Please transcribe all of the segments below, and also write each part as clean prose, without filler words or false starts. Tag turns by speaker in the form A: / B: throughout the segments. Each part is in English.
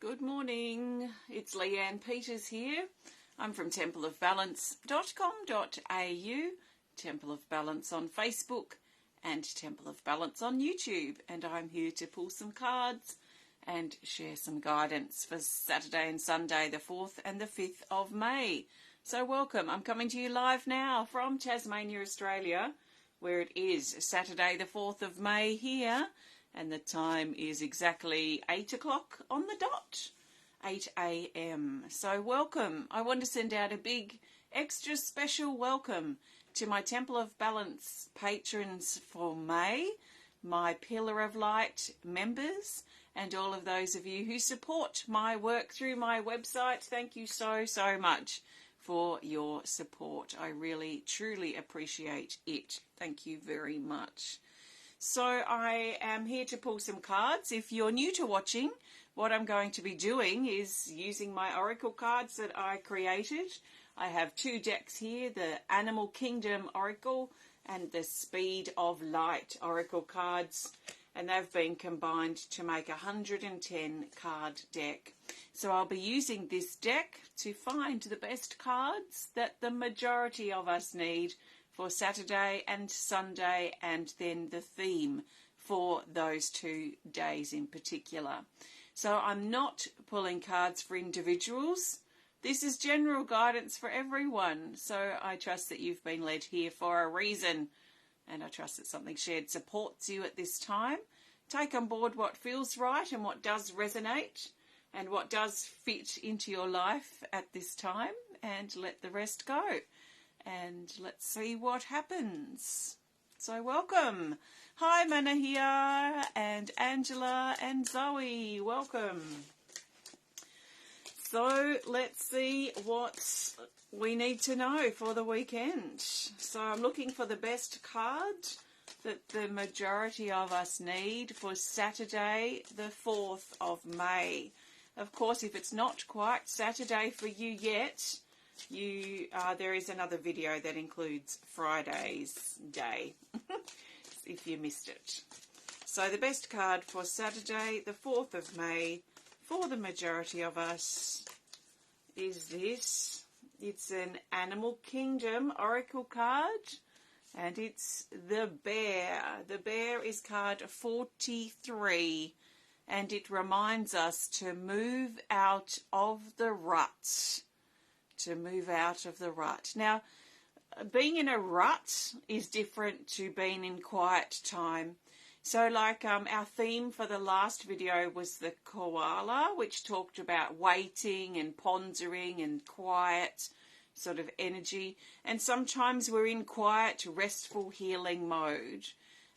A: Good morning, it's Leanne Peters here. I'm from templeofbalance.com.au, Temple of Balance on Facebook and Temple of Balance on YouTube, and I'm here to pull some cards and share some guidance for Saturday and Sunday the 4th and the 5th of May. So welcome, I'm coming to you live now from Tasmania, Australia, where it is Saturday the 4th of May here. And the time is exactly 8 o'clock on the dot, 8 a.m. So welcome. I want to send out a big extra special welcome to my Temple of Balance patrons for May, my Pillar of Light members, and all of those of you who support my work through my website. Thank you so much for your support. I really, truly appreciate it. Thank you very much. So I am here to pull some cards. If you're new to watching, what I'm going to be doing is using my oracle cards that I created. I have two decks here, the Animal Kingdom Oracle and the Speed of Light Oracle cards, and they've been combined to make a 110 card deck. So I'll be using this deck to find the best cards that the majority of us need for Saturday and Sunday, and then the theme for those 2 days in particular. So I'm not pulling cards for individuals. This is general guidance for everyone. So I trust that you've been led here for a reason, and I trust that something shared supports you at this time. Take on board what feels right and what does resonate and what does fit into your life at this time, and let the rest go. And let's see what happens. So welcome. Hi Manahia and Angela and Zoe. Welcome. So let's see what we need to know for the weekend. So I'm looking for the best card that the majority of us need for Saturday the 4th of May. Of course, if it's not quite Saturday for you yet, there is another video that includes Friday's day if you missed it. So the best card for Saturday the 4th of May for the majority of us is this. It's an Animal Kingdom Oracle card, and it's the Bear. The Bear is card 43, and it reminds us to move out of the rut. To move out of the rut. Now, being in a rut is different to being in quiet time. So like our theme for the last video was the koala, which talked about waiting and pondering and quiet sort of energy. And sometimes we're in quiet, restful, healing mode.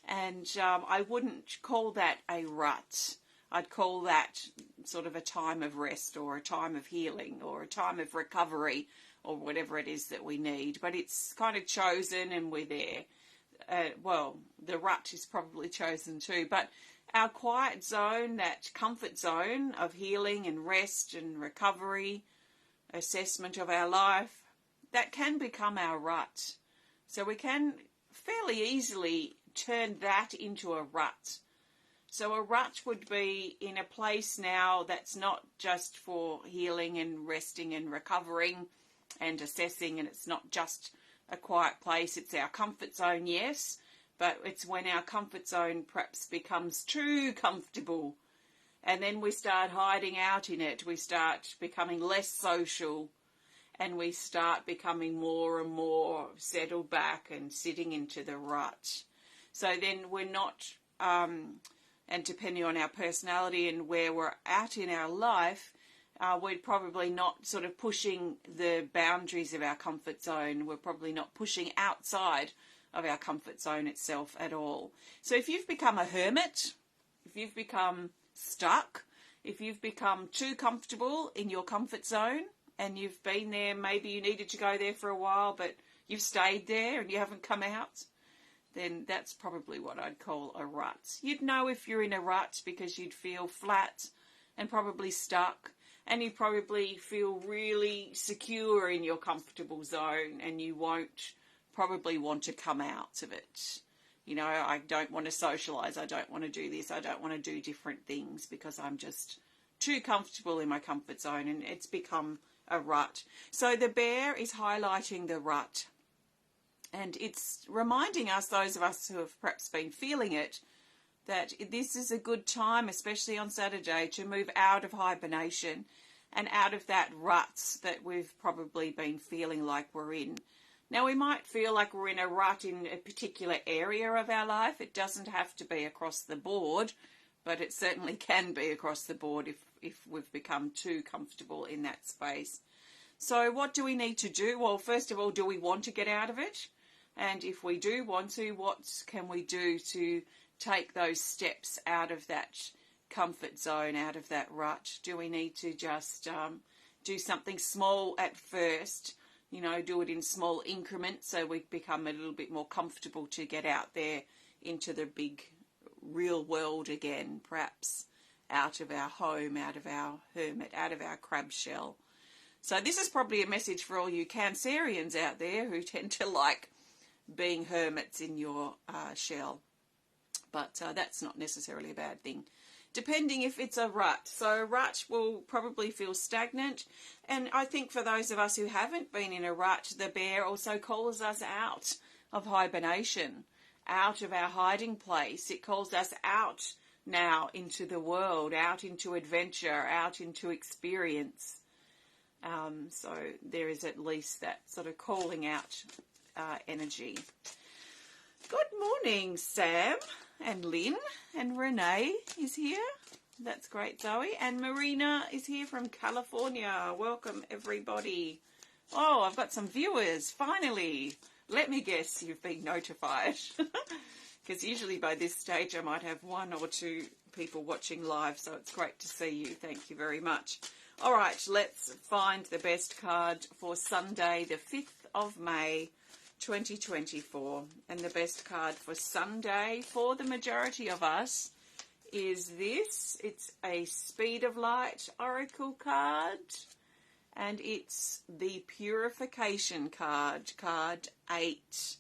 A: And I wouldn't call that a rut. I'd call that sort of a time of rest or a time of healing or a time of recovery or whatever it is that we need. But it's kind of chosen and we're there. Well, the rut is probably chosen too. But our quiet zone, that comfort zone of healing and rest and recovery, assessment of our life, that can become our rut. So we can fairly easily turn that into a rut. So a rut would be in a place now that's not just for healing and resting and recovering and assessing, and it's not just a quiet place. It's our comfort zone, yes, but it's when our comfort zone perhaps becomes too comfortable, and then we start hiding out in it. We start becoming less social, and we start becoming more and more settled back and sitting into the rut. So then we're not... and depending on our personality and where we're at in our life, we're probably not sort of pushing the boundaries of our comfort zone. We're probably not pushing outside of our comfort zone itself at all. So if you've become a hermit, if you've become stuck, if you've become too comfortable in your comfort zone and you've been there, maybe you needed to go there for a while, but you've stayed there and you haven't come out, then that's probably what I'd call a rut. You'd know if you're in a rut because you'd feel flat and probably stuck, and you probably feel really secure in your comfortable zone, and you won't probably want to come out of it. You know, I don't want to socialise, I don't want to do this, I don't want to do different things because I'm just too comfortable in my comfort zone, and it's become a rut. So the bear is highlighting the rut, and it's reminding us, those of us who have perhaps been feeling it, that this is a good time, especially on Saturday, to move out of hibernation and out of that rut that we've probably been feeling like we're in. Now, we might feel like we're in a rut in a particular area of our life. It doesn't have to be across the board, but it certainly can be across the board if we've become too comfortable in that space. So what do we need to do? Well, first of all, do we want to get out of it? And if we do want to, what can we do to take those steps out of that comfort zone, out of that rut? Do we need to just do something small at first? You know, do it in small increments so we become a little bit more comfortable to get out there into the big real world again, perhaps out of our home, out of our hermit, out of our crab shell. So this is probably a message for all you Cancerians out there who tend to like being hermits in your shell. But that's not necessarily a bad thing, depending if it's a rut. So a rut will probably feel stagnant. And I think for those of us who haven't been in a rut, the bear also calls us out of hibernation, out of our hiding place. It calls us out now into the world, out into adventure, out into experience. So there is at least that sort of calling out energy. Good morning, Sam and Lynn, and Renee is here. That's great, Zoe. And Marina is here from California. Welcome, everybody. Oh, I've got some viewers, finally. Let me guess you've been notified. Because usually by this stage I might have one or two people watching live, so it's great to see you. Thank you very much. All right, let's find the best card for Sunday, the 5th of May, 2024. And the best card for Sunday for the majority of us is this. It's a Speed of Light Oracle card, and it's the Purification card, card 8.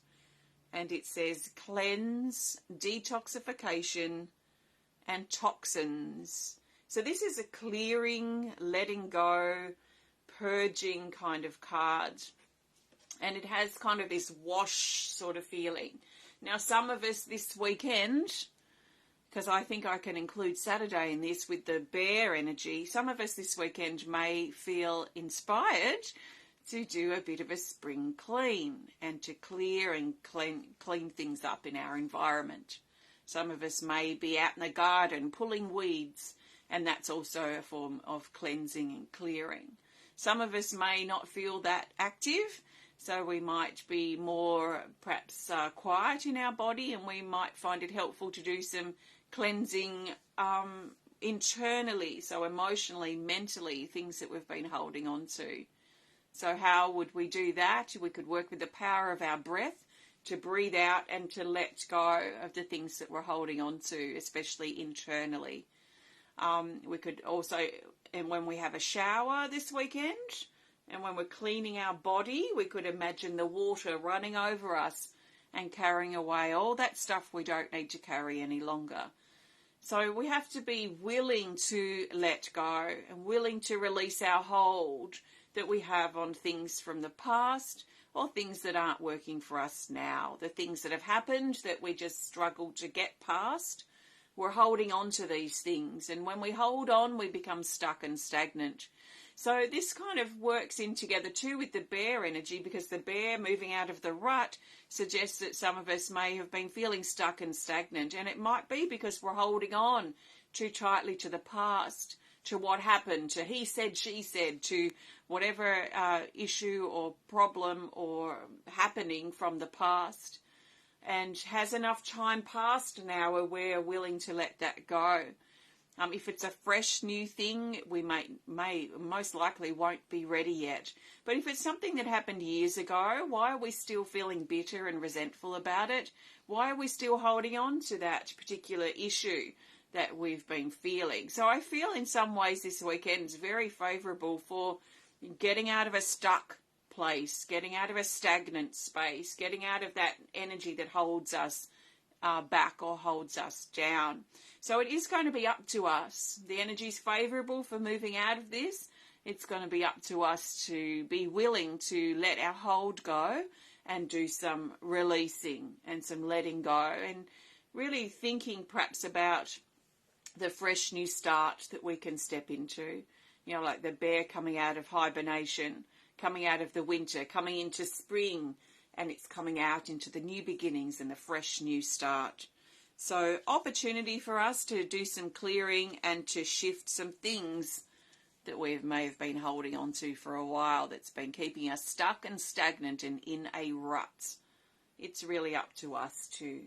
A: And it says cleanse, detoxification, and toxins. So this is a clearing, letting go, purging kind of card. And it has kind of this wash sort of feeling. Now, some of us this weekend, because I think I can include Saturday in this with the bear energy, some of us this weekend may feel inspired to do a bit of a spring clean and to clear and clean things up in our environment. Some of us may be out in the garden pulling weeds, and that's also a form of cleansing and clearing. Some of us may not feel that active, so we might be more perhaps quiet in our body, and we might find it helpful to do some cleansing internally, so emotionally, mentally, things that we've been holding on to. So how would we do that? We could work with the power of our breath to breathe out and to let go of the things that we're holding on to, especially internally. We could also, and when we have a shower this weekend, and when we're cleaning our body, we could imagine the water running over us and carrying away all that stuff we don't need to carry any longer. So we have to be willing to let go and willing to release our hold that we have on things from the past or things that aren't working for us now. The things that have happened that we just struggle to get past. We're holding on to these things, and when we hold on, we become stuck and stagnant. So this kind of works in together too with the bear energy, because the bear moving out of the rut suggests that some of us may have been feeling stuck and stagnant, and it might be because we're holding on too tightly to the past, to what happened, to he said, she said, to whatever issue or problem or happening from the past. And has enough time passed now where we're willing to let that go? If it's a fresh new thing, we may most likely won't be ready yet. But if it's something that happened years ago, why are we still feeling bitter and resentful about it? Why are we still holding on to that particular issue that we've been feeling? So I feel in some ways this weekend is very favourable for getting out of a stuck place, getting out of a stagnant space, getting out of that energy that holds us back or holds us down. So it is going to be up to us. The energy is favourable for moving out of this. It's going to be up to us to be willing to let our hold go and do some releasing and some letting go, and really thinking perhaps about the fresh new start that we can step into. You know, like the bear coming out of hibernation, coming out of the winter, coming into spring, and it's coming out into the new beginnings and the fresh new start. So opportunity for us to do some clearing and to shift some things that we may have been holding on to for a while that's been keeping us stuck and stagnant and in a rut. It's really up to us to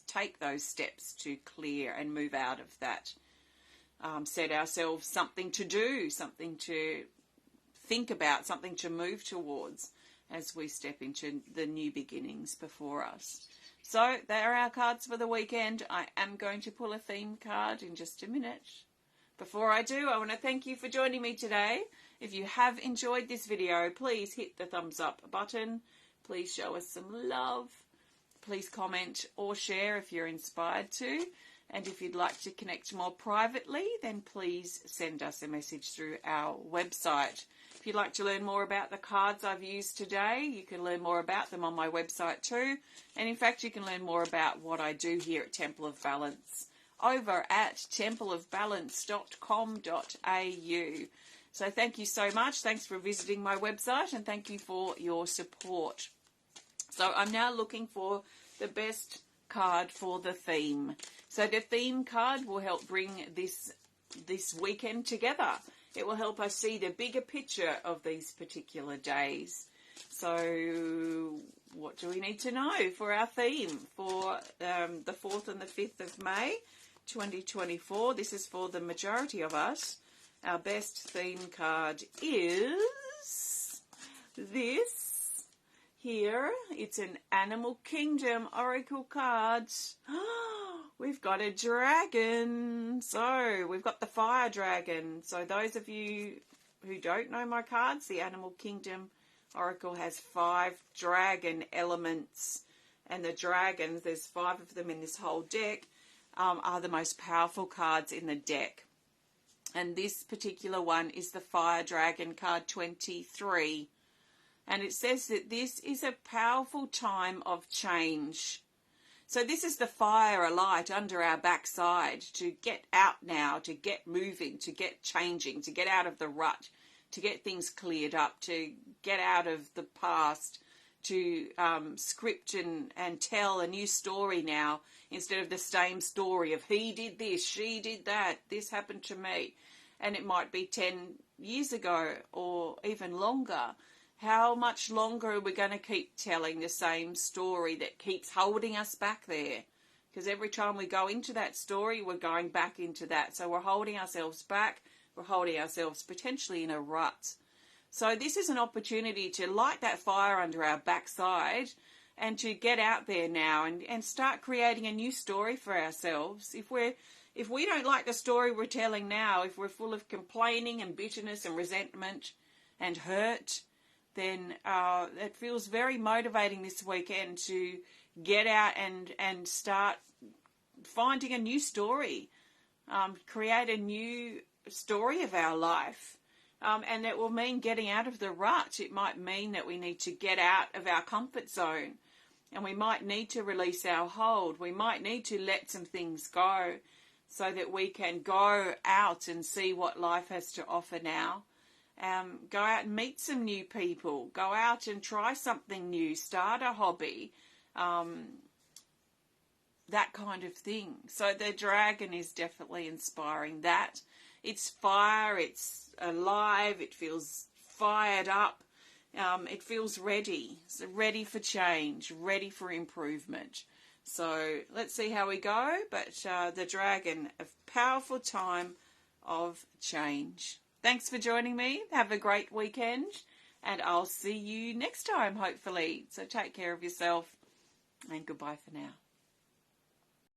A: take those steps to clear and move out of that. Set ourselves something to do, something to think about, something to move towards as we step into the new beginnings before us. So there are our cards for the weekend. I am going to pull a theme card in just a minute. Before I do, I want to thank you for joining me today. If you have enjoyed this video, please hit the thumbs up button. Please show us some love. Please comment or share if you're inspired to. And if you'd like to connect more privately, then please send us a message through our website. If you'd like to learn more about the cards I've used today, you can learn more about them on my website too. And in fact, you can learn more about what I do here at Temple of Balance over at templeofbalance.com.au. So thank you so much. Thanks for visiting my website, and thank you for your support. So I'm now looking for the best card for the theme. So the theme card will help bring this weekend together. It will help us see the bigger picture of these particular days. So what do we need to know for our theme for the 4th and the 5th of May 2024? This is for the majority of us. Our best theme card is this here. It's an Animal Kingdom Oracle card. We've got a dragon. So we've got the fire dragon. So those of you who don't know my cards, the Animal Kingdom Oracle has 5 dragon elements. And the dragons, there's 5 of them in this whole deck, are the most powerful cards in the deck. And this particular one is the Fire Dragon card 23. And it says that this is a powerful time of change. So this is the fire alight under our backside to get out now, to get moving, to get changing, to get out of the rut, to get things cleared up, to get out of the past, to script and tell a new story now instead of the same story of he did this, she did that, this happened to me. And it might be 10 years ago or even longer. How much longer are we going to keep telling the same story that keeps holding us back there? Because every time we go into that story, we're going back into that. So we're holding ourselves back. We're holding ourselves potentially in a rut. So this is an opportunity to light that fire under our backside and to get out there now and start creating a new story for ourselves. If we don't like the story we're telling now, if we're full of complaining and bitterness and resentment and hurt, then it feels very motivating this weekend to get out and start finding a new story, create a new story of our life. And it will mean getting out of the rut. It might mean that we need to get out of our comfort zone, and we might need to release our hold. We might need to let some things go so that we can go out and see what life has to offer now. Go out and meet some new people. Go out and try something new. Start a hobby. That kind of thing. So the dragon is definitely inspiring that. It's fire. It's alive. It feels fired up. It feels ready. It's ready for change. Ready for improvement. So let's see how we go. But the dragon, a powerful time of change. Thanks for joining me. Have a great weekend, and I'll see you next time, hopefully. So take care of yourself, and goodbye for now.